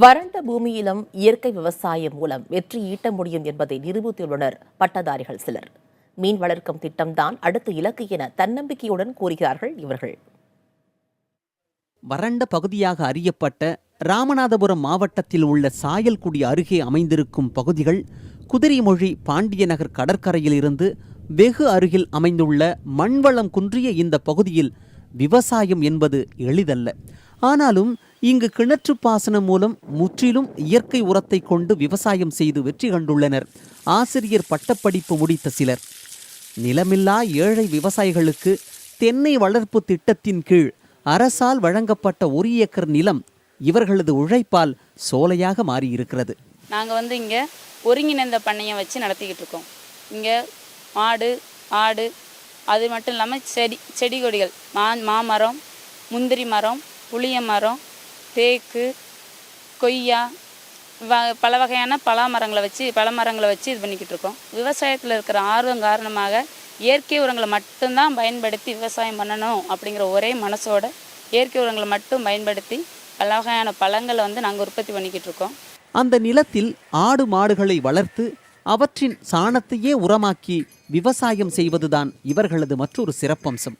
வறண்ட பூமியிலும் இயற்கை விவசாயம் மூலம் வெற்றி ஈட்ட முடியும் என்பதை நிரூபித்துள்ளனர் பட்டதாரிகள் சிலர். மீன் வளர்க்கும் திட்டம்தான் அடுத்த இலக்கு என தன்னம்பிக்கையுடன் கூறுகிறார்கள் இவர்கள். வறண்ட பகுதியாக அறியப்பட்ட ராமநாதபுரம் மாவட்டத்தில் உள்ள சாயல்குடி அருகே அமைந்திருக்கும் பகுதிகள் குதிரைமொழி பாண்டியநகர் கடற்கரையில் இருந்து வெகு அருகில் அமைந்துள்ள மண்வளம் குன்றிய இந்த பகுதியில் விவசாயம் என்பது எளிதல்ல. ஆனாலும் இங்கு கிணற்று பாசனம் மூலம் முற்றிலும் இயற்கை உரத்தை கொண்டு விவசாயம் செய்து வெற்றி கண்டுள்ளனர் ஆசிரியர் பட்டப்படிப்பு முடித்த சிலர். நிலமில்லா ஏழை விவசாயிகளுக்கு தென்னை வளர்ப்பு திட்டத்தின் கீழ் அரசால் வழங்கப்பட்ட 1 ஏக்கர் நிலம் இவர்களது உழைப்பால் சோலையாக மாறியிருக்கிறது. நாங்கள் இங்கே ஒருங்கிணைந்த பண்ணையை வச்சு நடத்திக்கிட்டு இருக்கோம். இங்கே மாடு ஆடு அது மட்டும் இல்லாமல் செடி கொடிகள் மாமரம், முந்திரி மரம், புளிய மரம், தேக்கு, கொய்யா, பல வகையான பல மரங்களை வச்சு இது பண்ணிக்கிட்டு இருக்கோம். விவசாயத்தில் இருக்கிற ஆர்வம் காரணமாக இயற்கை உரங்களை மட்டும்தான் பயன்படுத்தி விவசாயம் பண்ணணும் அப்படிங்கிற ஒரே மனசோட இயற்கை உரங்களை மட்டும் பயன்படுத்தி பல வகையான பழங்களை நாங்கள் உற்பத்தி பண்ணிக்கிட்டு இருக்கோம். அந்த நிலத்தில் ஆடு மாடுகளை வளர்த்து அவற்றின் சாணத்தையே உரமாக்கி விவசாயம் செய்வதுதான் இவர்களது மற்றொரு சிறப்பம்சம்.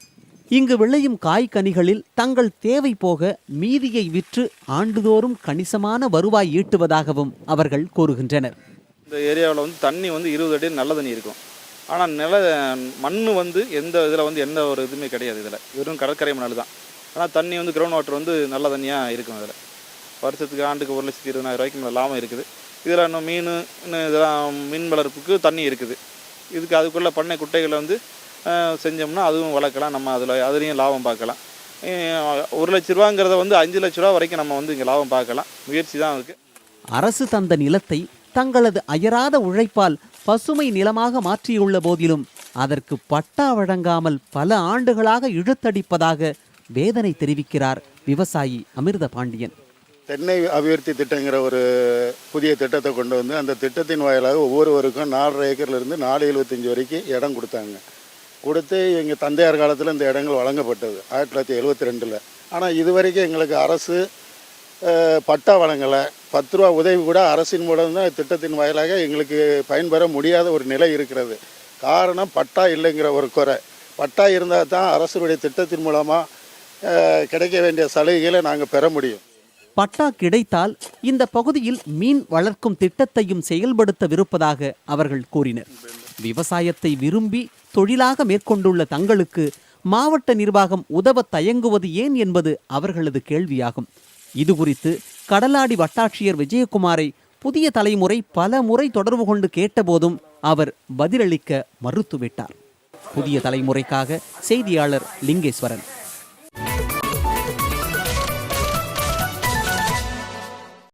இங்கு விளையும் காய்கனிகளில் தங்கள் தேவை போக மீதியை விற்று ஆண்டுதோறும் கணிசமான வருவாய் ஈட்டுவதாகவும் அவர்கள் கூறுகின்றனர். இந்த ஏரியாவில் தண்ணி 20 அடி நல்ல தண்ணி இருக்கும். ஆனால் மண் எந்த இதில் எந்த ஒரு இதுவுமே கிடையாது. இதில் வெறும் கடற்கரை மணல் தான். ஆனால் தண்ணி கிரவுண்ட் வாட்டர் நல்ல தண்ணியாக இருக்கும். அதில் வருஷத்துக்கு ஆண்டுக்கு 1,20,000 ரூபாய்க்கு மேலே லாபம் இருக்குது. இதில் இன்னும் இதெல்லாம் மீன் வளர்ப்புக்கு தண்ணி இருக்குது. இதுக்கு அதுக்குள்ள பண்ணை குட்டைகளை செஞ்சோம்னா அதுவும் வளர்க்கலாம். நம்ம அதுலேயும் லாபம் பார்க்கலாம். 1 லட்ச ரூபாங்கிறத 5 லட்ச ரூபா வரைக்கும் நம்ம இங்கே லாபம் பார்க்கலாம். முயற்சி தான் இருக்குது. அரசு தந்த நிலத்தை தங்களது அயராத உழைப்பால் பசுமை நிலமாக மாற்றியுள்ள போதிலும் அதற்கு பட்டா வழங்காமல் பல ஆண்டுகளாக இழுத்தடிப்பதாக வேதனை தெரிவிக்கிறார் விவசாயி அமிர்த பாண்டியன். தென்னை அபிவிருத்தி திட்டங்கிற ஒரு புதிய திட்டத்தை கொண்டு அந்த திட்டத்தின் வாயிலாக ஒவ்வொருவருக்கும் 4.5 ஏக்கர்லேருந்து 4.75 வரைக்கும் இடம் கொடுத்து எங்கள் தந்தையார் காலத்தில் இந்த இடங்கள் வழங்கப்பட்டது 1972. ஆனால் இதுவரைக்கும் எங்களுக்கு அரசு பட்டா வழங்கலை. 10 ரூபா உதவி கூட அரசின் மூலம் தான் திட்டத்தின் வாயிலாக எங்களுக்கு பயன்பெற முடியாத ஒரு நிலை இருக்கிறது. காரணம் பட்டா இல்லைங்கிற ஒரு குறை. பட்டா இருந்தால் தான் அரசுடைய திட்டத்தின் மூலமாக கிடைக்க வேண்டிய சலுகைகளை நாங்கள் பெற முடியும். பட்டா கிடைத்தால் இந்த பகுதியில் மீன் வளர்க்கும் திட்டத்தையும் செயல்படுத்தவிருப்பதாக அவர்கள் கூறினர். விவசாயத்தை விரும்பி தொழிலாக மேற்கொண்டுள்ள தங்களுக்கு மாவட்ட நிர்வாகம் உதவ தயங்குவது ஏன் என்பது அவர்களது கேள்வியாகும். இது குறித்து கடலாடி வட்டாட்சியர் விஜயகுமாரை புதிய தலைமுறை பல முறை தொடர்பு கொண்டு கேட்டபோதும் அவர் பதிலளிக்க மறுத்துவிட்டார். புதிய தலைமுறைக்காக செய்தியாளர் லிங்கேஸ்வரன்.